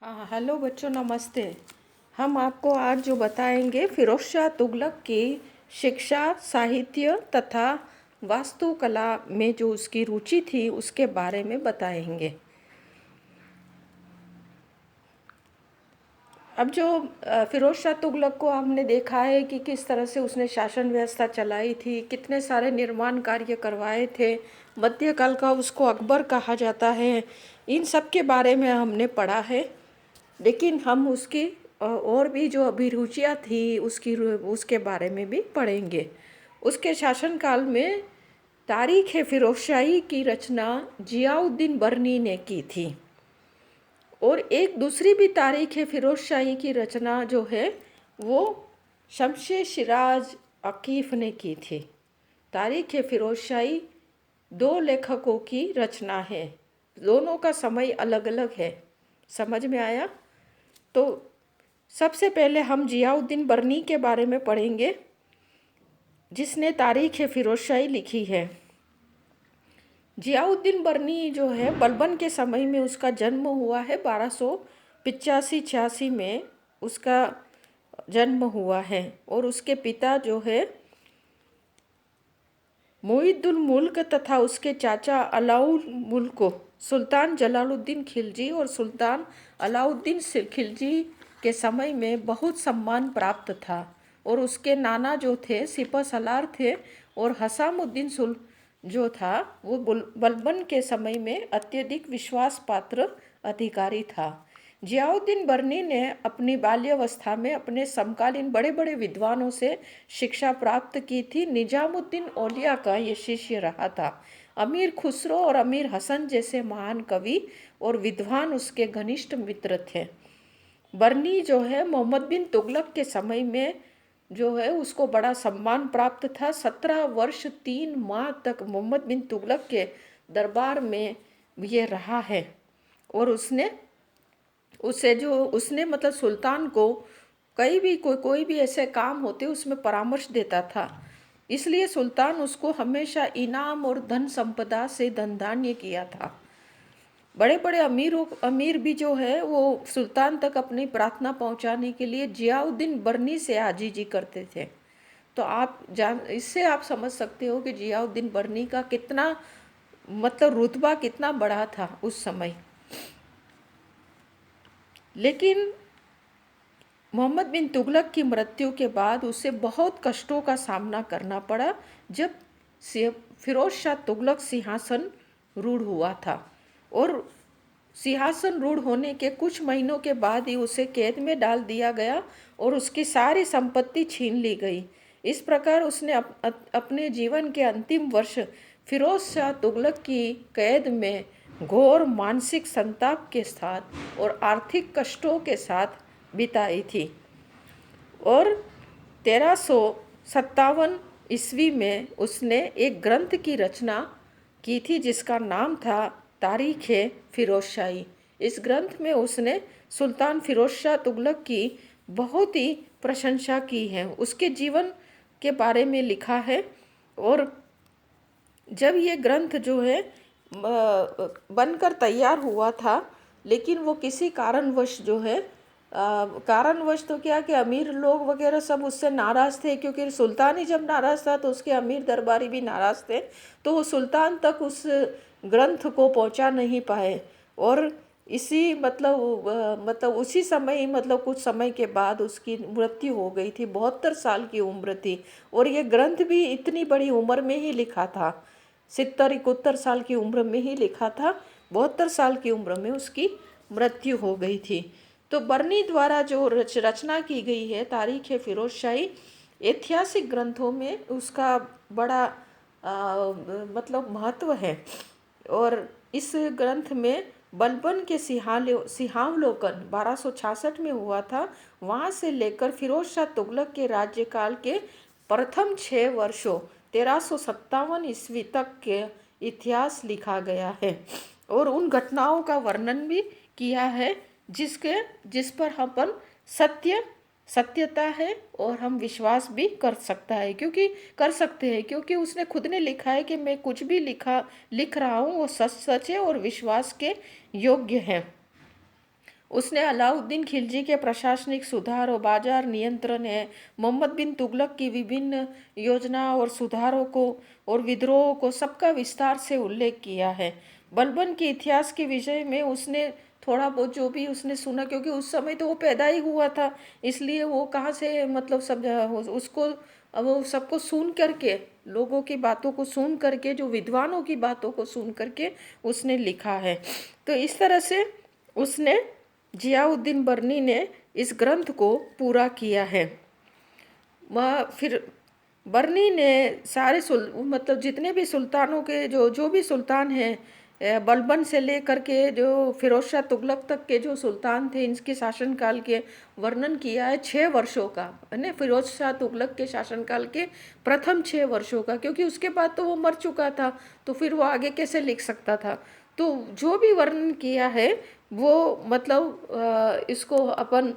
हाँ, हेलो बच्चों, नमस्ते। हम आपको आज जो बताएंगे फिरोज शाह तुगलक की शिक्षा, साहित्य तथा वास्तुकला में जो उसकी रुचि थी उसके बारे में बताएंगे। अब जो फिरोज शाह तुगलक को हमने देखा है कि किस तरह से उसने शासन व्यवस्था चलाई थी, कितने सारे निर्माण कार्य करवाए थे। मध्यकाल का उसको अकबर कहा जाता है। इन सब के बारे में हमने पढ़ा है। लेकिन हम उसकी और भी जो अभिरुचियाँ थी उसके बारे में भी पढ़ेंगे। उसके शासनकाल में तारीख़ फिरोजशाही की रचना जियाउद्दीन बर्नी ने की थी। और एक दूसरी भी तारीख़ फिरोजशाही की रचना जो है वो शमशेर सिराज अकीफ़ ने की थी। तारीख़ फिरोजशाही दो लेखकों की रचना है, दोनों का समय अलग अलग है। समझ में आया? तो सबसे पहले हम जियाउद्दीन बर्नी के बारे में पढ़ेंगे, जिसने तारीख़ फिरोजशाही लिखी है। जियाउद्दीन बर्नी जो है बलबन के समय में उसका जन्म हुआ है। 1285-86 में उसका जन्म हुआ है। और उसके पिता जो है मुइद्दुल मुल्क तथा उसके चाचा अलाउल मुल्क को सुल्तान जलालुद्दीन खिलजी और सुल्तान अलाउद्दीन खिलजी के समय में बहुत सम्मान प्राप्त था। और उसके नाना जो थे सिपह सलार थे। और हसामुद्दीन सुल जो था वो बलबन के समय में अत्यधिक विश्वास पात्र अधिकारी था। जियाउद्दीन बर्नी ने अपनी बाल्यावस्था में अपने समकालीन बड़े बड़े विद्वानों से शिक्षा प्राप्त की थी। निजामुद्दीन औलिया का ये शिष्य रहा था। अमीर खुसरो और अमीर हसन जैसे महान कवि और विद्वान उसके घनिष्ठ मित्र थे। बर्नी जो है मोहम्मद बिन तुगलक के समय में जो है उसको बड़ा सम्मान प्राप्त था। 17 वर्ष 3 माह तक मोहम्मद बिन तुगलक के दरबार में ये रहा है। और उसने मतलब सुल्तान को कोई भी ऐसे काम होते उसमें परामर्श देता था। इसलिए सुल्तान उसको हमेशा इनाम और धन संपदा से धनधान्य किया था। बड़े बड़े अमीर भी जो है वो सुल्तान तक अपनी प्रार्थना पहुंचाने के लिए जियाउद्दीन बर्नी से आजीजी करते थे। तो इससे आप समझ सकते हो कि जियाउद्दीन बर्नी का कितना मतलब रुतबा कितना बड़ा था उस समय। लेकिन मोहम्मद बिन तुगलक की मृत्यु के बाद उसे बहुत कष्टों का सामना करना पड़ा जब फिरोज शाह तुगलक सिंहासन रूढ़ हुआ था। और सिंहासन रूढ़ होने के कुछ महीनों के बाद ही उसे कैद में डाल दिया गया और उसकी सारी संपत्ति छीन ली गई। इस प्रकार उसने अपने जीवन के अंतिम वर्ष फिरोज शाह तुगलक की कैद में घोर मानसिक संताप के साथ और आर्थिक कष्टों के साथ बिताई थी। और 1357 ईस्वी में उसने एक ग्रंथ की रचना की थी जिसका नाम था तारीख़ फिरोजशाही। इस ग्रंथ में उसने सुल्तान फिरोज शाह तुगलक की बहुत ही प्रशंसा की है, उसके जीवन के बारे में लिखा है। और जब ये ग्रंथ जो है बनकर तैयार हुआ था, लेकिन वो किसी कारणवश जो है कारणवश तो क्या कि अमीर लोग वगैरह सब उससे नाराज़ थे, क्योंकि सुल्तान ही जब नाराज़ था तो उसके अमीर दरबारी भी नाराज़ थे। तो वो सुल्तान तक उस ग्रंथ को पहुंचा नहीं पाए। और इसी मतलब उसी समय मतलब कुछ समय के बाद उसकी मृत्यु हो गई थी। 72 साल की उम्र थी। और ये ग्रंथ भी इतनी बड़ी उम्र में ही लिखा था, 70-71 साल की उम्र में ही लिखा था। 72 साल की उम्र में उसकी मृत्यु हो गई थी। तो बर्नी द्वारा जो रचना की गई है तारीख़ फिरोजशाही, ऐतिहासिक ग्रंथों में उसका बड़ा मतलब महत्व है। और इस ग्रंथ में बलबन के सिंहावलोकन 1266 में हुआ था, वहाँ से लेकर फिरोज शाह तुगलक के राज्यकाल के प्रथम 6 वर्षों 1357 ईस्वी तक के इतिहास लिखा गया है। और उन घटनाओं का वर्णन भी किया है जिस पर अपन सत्यता है और हम विश्वास भी कर सकते हैं क्योंकि उसने खुद ने लिखा है कि मैं कुछ भी लिख रहा हूँ वो सच है और विश्वास के योग्य है। उसने अलाउद्दीन खिलजी के प्रशासनिक सुधार और बाजार नियंत्रण है, मोहम्मद बिन तुगलक की विभिन्न योजना और सुधारों को और विद्रोहों को सबका विस्तार से उल्लेख किया है। बलबन के इतिहास के विषय में उसने थोड़ा बहुत जो भी उसने सुना, क्योंकि उस समय तो वो पैदा ही हुआ था, इसलिए वो कहाँ से मतलब सब उसको अब वो सबको सुन करके, लोगों की बातों को सुन करके, जो विद्वानों की बातों को सुन करके उसने लिखा है। तो इस तरह से उसने जियाउद्दीन बर्नी ने इस ग्रंथ को पूरा किया है। फिर बर्नी ने सारे मतलब जितने भी सुल्तानों के जो जो भी सुल्तान हैं, बलबन से लेकर के जो फिरोज शाह तुगलक तक के जो सुल्तान थे, इनके शासनकाल के वर्णन किया है 6 वर्षों का, है ना। फिरोज शाह तुगलक के शासनकाल के प्रथम 6 वर्षों का, क्योंकि उसके बाद तो वो मर चुका था, तो फिर वो आगे कैसे लिख सकता था। तो जो भी वर्णन किया है वो मतलब इसको अपन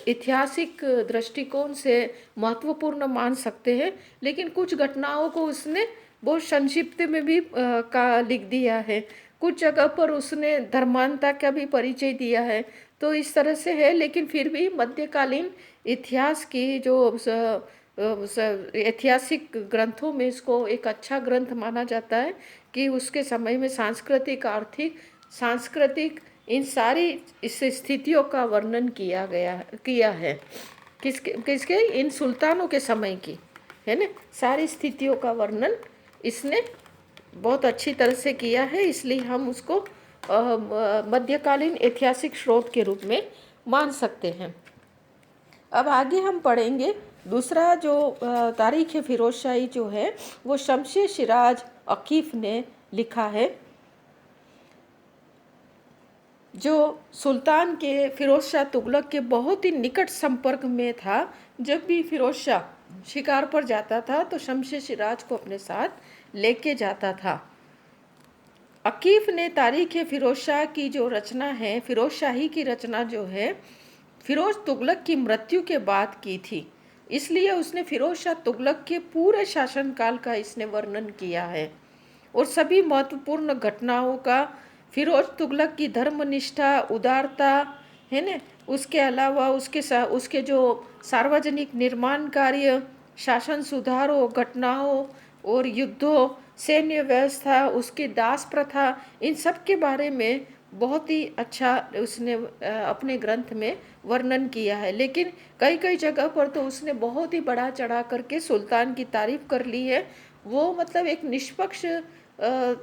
ऐतिहासिक दृष्टिकोण से महत्वपूर्ण मान सकते हैं, लेकिन कुछ घटनाओं को उसने बहुत संक्षिप्त में भी का लिख दिया है। कुछ जगह पर उसने धर्मांता का भी परिचय दिया है। तो इस तरह से है, लेकिन फिर भी मध्यकालीन इतिहास की जो ऐतिहासिक ग्रंथों में इसको एक अच्छा ग्रंथ माना जाता है, कि उसके समय में सांस्कृतिक, आर्थिक, सांस्कृतिक, इन सारी इस स्थितियों का वर्णन किया है। किसके किसके इन सुल्तानों के समय की, है ना, सारी स्थितियों का वर्णन इसने बहुत अच्छी तरह से किया है। इसलिए हम उसको मध्यकालीन ऐतिहासिक स्रोत के रूप में मान सकते हैं। अब आगे हम पढ़ेंगे दूसरा जो तारीख़ फिरोज शाही जो है, वो शमशेर सिराज अकीफ़ ने लिखा है, जो सुल्तान के फिरोज शाह तुगलक के बहुत ही निकट संपर्क में था। जब भी फिरोज शाह शिकार पर जाता था तो शमशेर सिराज को अपने साथ लेके जाता था। अकीफ़ ने तारीख़ फिरोज शाह की जो रचना है, फिरोज शाही की रचना जो है, फिरोज तुगलक की मृत्यु के बाद की थी। इसलिए उसने फिरोज शाह तुगलक के पूरे शासनकाल का इसने वर्णन किया है, और सभी महत्वपूर्ण घटनाओं का, फिरोज तुगलक की धर्मनिष्ठा, उदारता, है ना, उसके अलावा उसके जो सार्वजनिक निर्माण कार्य, शासन सुधारों, घटनाओं और युद्धों, सैन्य व्यवस्था, उसकी दास प्रथा, इन सब के बारे में बहुत ही अच्छा उसने अपने ग्रंथ में वर्णन किया है। लेकिन कई कई जगह पर तो उसने बहुत ही बढ़ा चढ़ा करके सुल्तान की तारीफ कर ली है। वो मतलब एक निष्पक्ष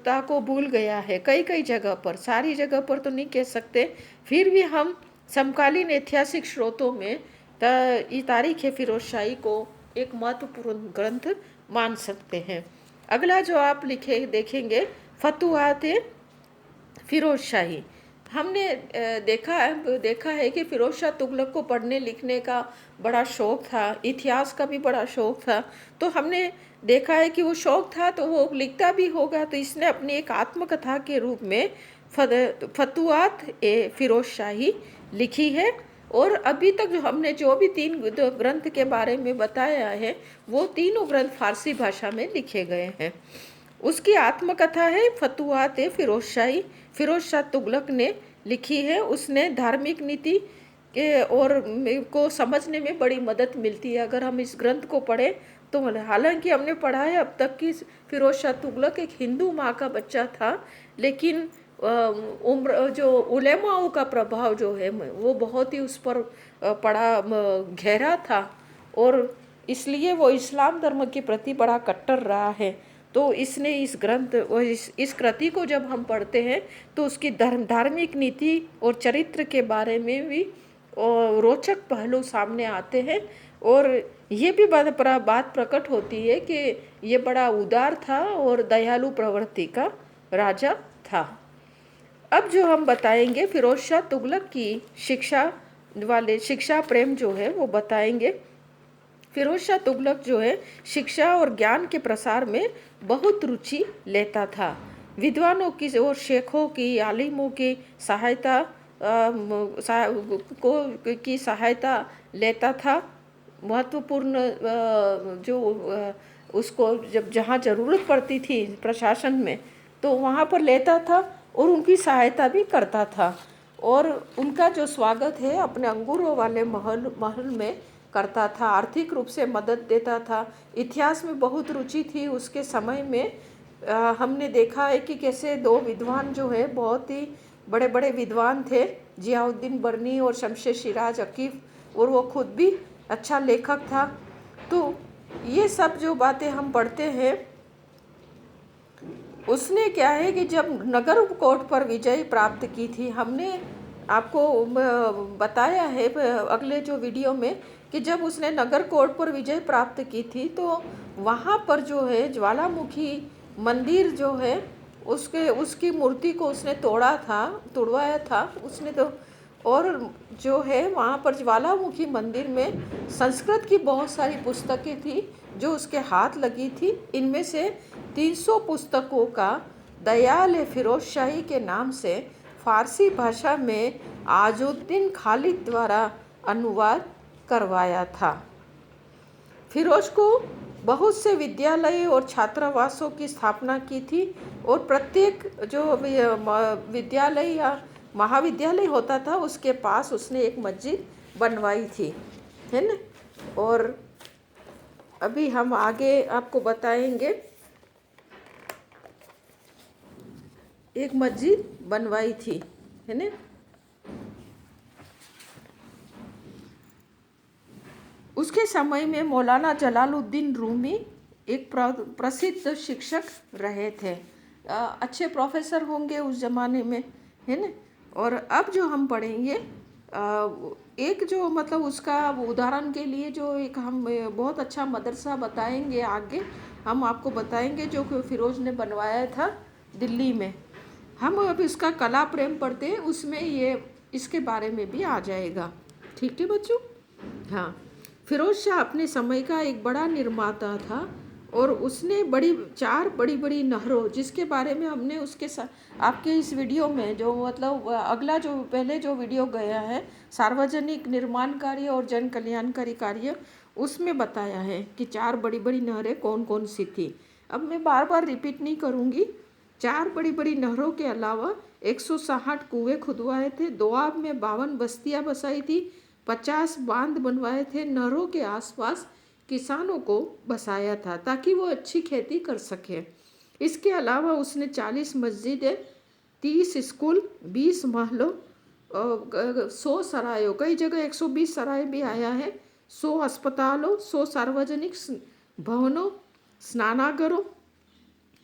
ता को भूल गया है कई कई जगह पर, सारी जगह पर तो नहीं कह सकते। फिर भी हम समकालीन ऐतिहासिक स्रोतों में ये तारीख़ फिरोज शाही को एक महत्वपूर्ण ग्रंथ मान सकते हैं। अगला जो आप देखेंगे, फतुहात फिरोज शाही। हमने देखा है कि फिरोज शाह तुगलक को पढ़ने लिखने का बड़ा शौक़ था, इतिहास का भी बड़ा शौक़ था। तो हमने देखा है कि वो शौक़ था तो वो लिखता भी होगा, तो इसने अपनी एक आत्मकथा के रूप में फतुहात फिरोज शाही लिखी है। और अभी तक हमने जो भी 3 ग्रंथ के बारे में बताया है, वो तीनों ग्रंथ फारसी भाषा में लिखे गए हैं। उसकी आत्मकथा है फतुहात फिरोज शाही, फिरोज शाह तुगलक ने लिखी है। उसने धार्मिक नीति के और को समझने में बड़ी मदद मिलती है अगर हम इस ग्रंथ को पढ़ें तो। हालांकि हमने पढ़ा है अब तक कि फिरोज शाह तुगलक एक हिंदू माँ का बच्चा था, लेकिन उम्र जो उलेमाओं का प्रभाव जो है वो बहुत ही उस पर पड़ा गहरा था, और इसलिए वो इस्लाम धर्म के प्रति बड़ा कट्टर रहा है। तो इसने इस ग्रंथ और इस कृति को जब हम पढ़ते हैं तो उसकी धार्मिक नीति और चरित्र के बारे में भी रोचक पहलू सामने आते हैं, और ये भी बात प्रकट होती है कि ये बड़ा उदार था और दयालु प्रवृत्ति का राजा था। अब जो हम बताएंगे फिरोज शाह तुगलक की शिक्षा प्रेम जो है वो बताएंगे। फिरोज शाह तुगलक जो है शिक्षा और ज्ञान के प्रसार में बहुत रुचि लेता था। विद्वानों की और शेखों की, आलिमों की सहायता की सहायता लेता था। महत्वपूर्ण जो उसको जहाँ ज़रूरत पड़ती थी प्रशासन में तो वहाँ पर लेता था और उनकी सहायता भी करता था। और उनका जो स्वागत है अपने अंगूरों वाले महल महल में करता था। आर्थिक रूप से मदद देता था। इतिहास में बहुत रुचि थी उसके समय में। हमने देखा है कि कैसे दो विद्वान जो है बहुत ही बड़े बड़े विद्वान थे, जियाउद्दीन बर्नी और शमशेर सिराज अकीफ, और वो खुद भी अच्छा लेखक था। तो ये सब जो बातें हम पढ़ते हैं, उसने क्या है कि जब नगरकोट पर विजय प्राप्त की थी, हमने आपको बताया है अगले जो वीडियो में कि जब उसने नगरकोट पर विजय प्राप्त की थी तो वहाँ पर जो है ज्वालामुखी मंदिर जो है उसकी मूर्ति को उसने तोड़वाया था उसने। तो और जो है वहाँ पर ज्वालामुखी मंदिर में संस्कृत की बहुत सारी पुस्तकें थी जो उसके हाथ लगी थी। इनमें से 300 पुस्तकों का दयाल फिरोज शाही के नाम से फारसी भाषा में आजुद्दीन खालिद द्वारा अनुवाद करवाया था। फिरोज को बहुत से विद्यालय और छात्रावासों की स्थापना की थी और प्रत्येक जो विद्यालय या महाविद्यालय होता था उसके पास उसने एक मस्जिद बनवाई थी, है ना। और अभी हम आगे आपको बताएंगे, एक मस्जिद बनवाई थी, है ना। उसके समय में मौलाना जलालुद्दीन रूमी एक प्रसिद्ध शिक्षक रहे थे। अच्छे प्रोफेसर होंगे उस ज़माने में, है ना। और अब जो हम पढ़ेंगे एक जो मतलब उसका उदाहरण के लिए जो एक हम बहुत अच्छा मदरसा बताएंगे, आगे हम आपको बताएंगे जो फिरोज ने बनवाया था दिल्ली में। हम अब इसका कला प्रेम पढ़ते हैं, उसमें ये इसके बारे में भी आ जाएगा। ठीक है बच्चों। हाँ, फिरोज शाह अपने समय का एक बड़ा निर्माता था और उसने चार बड़ी बड़ी नहरों, जिसके बारे में हमने उसके आपके इस वीडियो में जो मतलब अगला जो पहले जो वीडियो गया है सार्वजनिक निर्माण कार्य और जन कल्याणकारी कार्य, उसमें बताया है कि चार बड़ी बड़ी नहरें कौन कौन सी थी। अब मैं बार बार रिपीट नहीं करूँगी। चार बड़ी बड़ी नहरों के अलावा 160 कुएँ खुदवाए थे, दोआब में 52 बस्तियाँ बसाई थी, 50 बांध बनवाए थे, नहरों के आसपास किसानों को बसाया था ताकि वो अच्छी खेती कर सके। इसके अलावा उसने 40 मस्जिदें, 30 स्कूल, 20 महलों, 100 सरायों, कई जगह 120 सराय भी आया है, 100 अस्पतालों, 100 सार्वजनिक भवनों, स्नानागारों,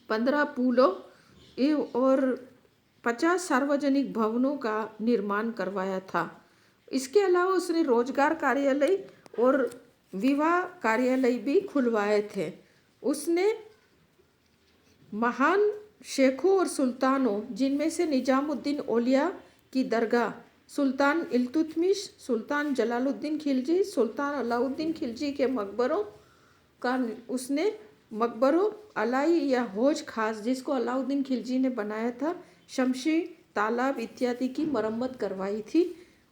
15 पुलों और 50 सार्वजनिक भवनों का निर्माण करवाया था। इसके अलावा उसने रोजगार कार्यालय और विवाह कार्यालय भी खुलवाए थे। उसने महान शेखों और सुल्तानों, जिनमें से निजामुद्दीन औलिया की दरगाह, सुल्तान इल्तुतमिश, सुल्तान जलालुद्दीन खिलजी, सुल्तान अलाउद्दीन खिलजी के मकबरों का उसने मकबरों अलाई या हौज खास, जिसको अलाउद्दीन खिलजी ने बनाया था, शमशी, तालाब इत्यादि की मरम्मत करवाई थी।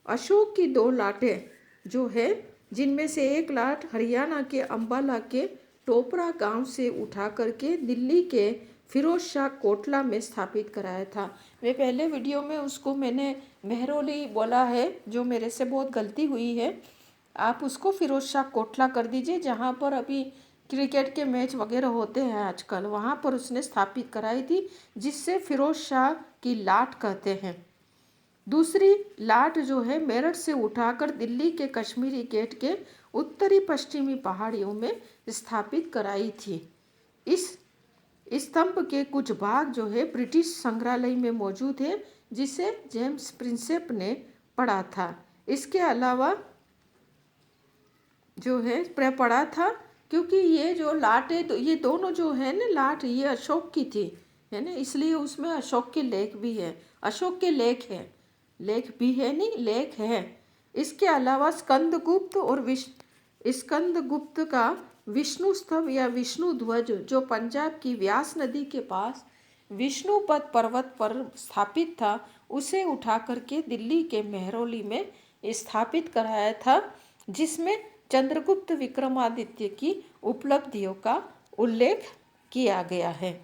अशोक की 2 लाटें जो है, जिनमें से एक लाट हरियाणा के अंबाला के टोपरा गांव से उठा करके दिल्ली के फिरोज शाह कोटला में स्थापित कराया था। मैं पहले वीडियो में उसको मैंने मेहरौली बोला है, जो मेरे से बहुत गलती हुई है। आप उसको फिरोज शाह कोटला कर दीजिए, जहाँ पर अभी क्रिकेट के मैच वगैरह होते हैं आजकल, वहाँ पर उसने स्थापित कराई थी, जिससे फिरोज शाह की लाट कहते हैं। दूसरी लाट जो है मेरठ से उठाकर दिल्ली के कश्मीरी गेट के उत्तरी पश्चिमी पहाड़ियों में स्थापित कराई थी। इस स्तंभ के कुछ भाग जो है ब्रिटिश संग्रहालय में मौजूद है, जिसे जेम्स प्रिंसेप ने पढ़ा था। इसके अलावा जो है पढ़ा था, क्योंकि ये जो लाट है तो ये दोनों जो है ना लाट, ये अशोक की थी, है ना, इसलिए उसमें अशोक के लेख भी है, अशोक के लेख है, लेख भी है नहीं, लेख है। इसके अलावा स्कंदगुप्त और स्कंदगुप्त का विष्णु स्तंभ या विष्णु ध्वज, जो पंजाब की व्यास नदी के पास विष्णुपद पर्वत पर स्थापित था, उसे उठा करके दिल्ली के मेहरौली में स्थापित कराया था, जिसमें चंद्रगुप्त विक्रमादित्य की उपलब्धियों का उल्लेख किया गया है।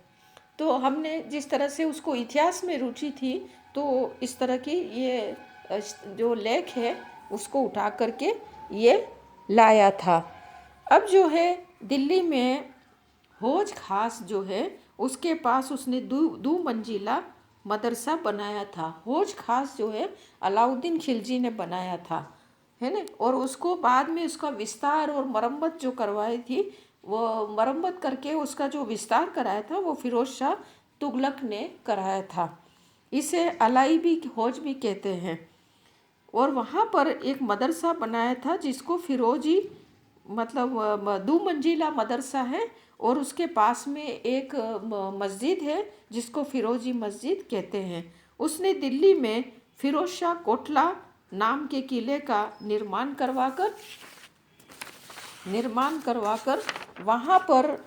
तो हमने जिस तरह से उसको इतिहास में रुचि थी, तो इस तरह की ये जो लेख है उसको उठा करके ये लाया था। अब जो है दिल्ली में हौज खास जो है उसके पास उसने दो मंजिला मदरसा बनाया था। हौज खास जो है अलाउद्दीन खिलजी ने बनाया था, है ना। और उसको बाद में उसका विस्तार और मरम्मत जो करवाई थी, वो मरम्मत करके उसका जो विस्तार कराया था वो फिरोज शाह तुगलक ने कराया था। इसे अलाइबी हौज भी कहते हैं। और वहाँ पर एक मदरसा बनाया था जिसको फिरोजी मतलब दो मंजिला मदरसा है, और उसके पास में एक मस्जिद है जिसको फिरोजी मस्जिद कहते हैं। उसने दिल्ली में फिरोज शाह कोटला नाम के किले का निर्माण करवाकर वहाँ पर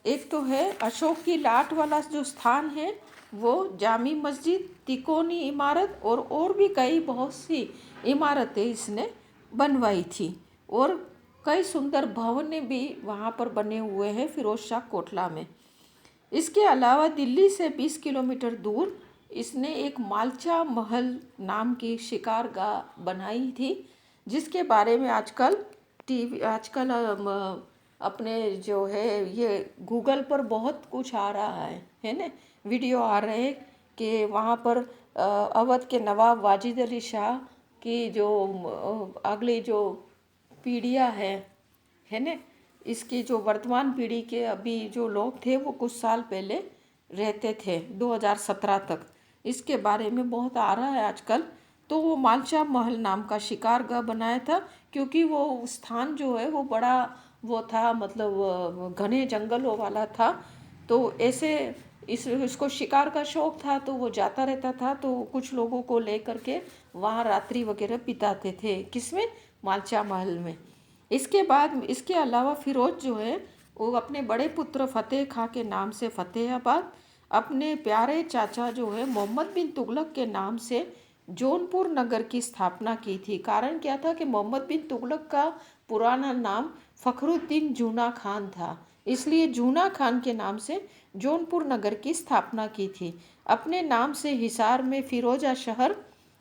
एक तो है अशोक की लाट वाला जो स्थान है वो जामी मस्जिद, तिकोनी इमारत और भी कई बहुत सी इमारतें इसने बनवाई थी। और कई सुंदर भवन भी वहाँ पर बने हुए हैं फिरोज शाह कोटला में। इसके अलावा दिल्ली से 20 किलोमीटर दूर इसने एक मालचा महल नाम की शिकारगाह बनाई थी, जिसके बारे में आजकल अपने जो है ये गूगल पर बहुत कुछ आ रहा है ना। वीडियो आ रहे हैं कि वहाँ पर अवध के नवाब वाजिद अली शाह की जो अगली जो पीढ़ियाँ है ना, इसकी जो वर्तमान पीढ़ी के अभी जो लोग थे वो कुछ साल पहले रहते थे 2017 तक। इसके बारे में बहुत आ रहा है आजकल। तो वो मालचा महल नाम का शिकारगाह बनाया था, क्योंकि वो स्थान जो है वो बड़ा वो था, मतलब घने जंगलों वाला था। तो ऐसे इसको शिकार का शौक था तो वो जाता रहता था, तो कुछ लोगों को ले करके वहाँ रात्रि वगैरह बिताते थे, किसमें, मालचा महल में। इसके बाद इसके अलावा फिरोज जो है वो अपने बड़े पुत्र फतेह खां के नाम से फतेहाबाद, अपने प्यारे चाचा जो है मोहम्मद बिन तुगलक के नाम से जौनपुर नगर की स्थापना की थी। कारण क्या था कि मोहम्मद बिन तुगलक का पुराना नाम फखरुद्दीन जूना खान था, इसलिए जूना खान के नाम से जौनपुर नगर की स्थापना की थी। अपने नाम से हिसार में फिरोजा शहर,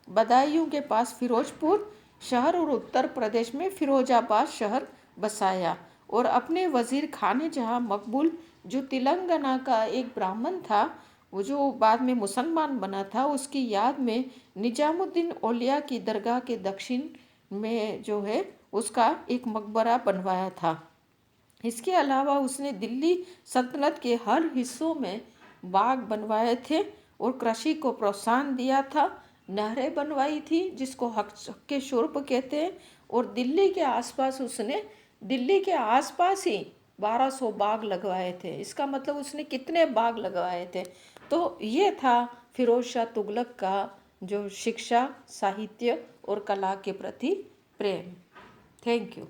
बदायूं के पास फिरोजपुर शहर और उत्तर प्रदेश में फिरोजाबाद शहर बसाया। और अपने वजीर खाने जहाँ मकबूल जो तेलंगाना का एक ब्राह्मण था, वो जो बाद में मुसलमान बना था, उसकी याद में निजामुद्दीन औलिया की दरगाह के दक्षिण में जो है उसका एक मकबरा बनवाया था। इसके अलावा उसने दिल्ली सल्तनत के हर हिस्सों में बाग बनवाए थे और कृषि को प्रोत्साहन दिया था। नहरें बनवाई थी जिसको हक के शुर्ब कहते हैं। और दिल्ली के आसपास ही 1200 बाग लगवाए थे। इसका मतलब उसने कितने बाग लगवाए थे। तो ये था फिरोज शाह तुगलक का जो शिक्षा, साहित्य और कला के प्रति प्रेम। Thank you.